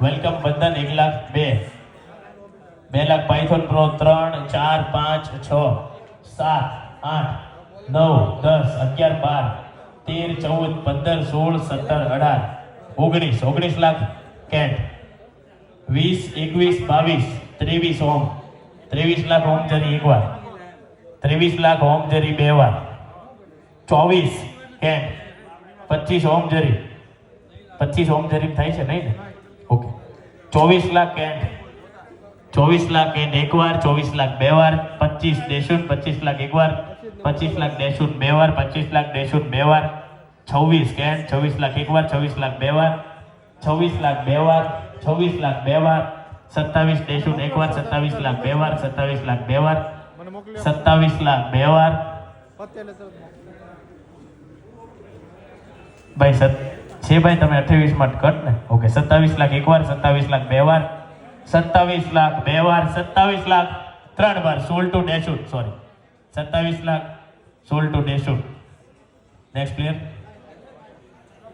Welcome બંધન 1 lakh 2, 2 lakh Python pro 3, 4, 5, 6, 7, 8, 9, 10, 11, 12, 13, 14, 15, 16, 17, 18, 19 lakh cat, 20, 21, 22, 23 ઓમ, 23 લાખ ઓમ જરી એક વાર, 23 લાખ ઓમ જરી બે વાર, 24 કેટ, 25 ઓમ જરી, 25 ઓમ જરી થાય છે નહીં ને? Okay, 24 lakh cat, 24 lakh cat એક વાર, 24 લાખ બે વાર, 25 ડેશુન, 25 લાખ એક વાર, 25 લાખ ડેશુન બે વાર, 25 લાખ ડેશુન બે વાર, 26 કેટ, 24 લાખ એક વાર, 24 લાખ બે વાર, 26 લાખ બે વાર, 26 લાખ બે વાર, 27 ડેશુન એક વાર, 27 લાખ બે વાર, 27 લાખ બે વાર, 27 લાખ બે વાર. ભાઈ છે ભાઈ તમે 28 માં કટ ને? ઓકે, 27 લાખ એક વાર, 27 લાખ બે વાર, 27 લાખ બે વાર, 27 લાખ ત્રણ વાર, સોલ ટુ ડેશુટ, સોરી 27 લાખ સોલ ટુ ડેશુટ. Next clear.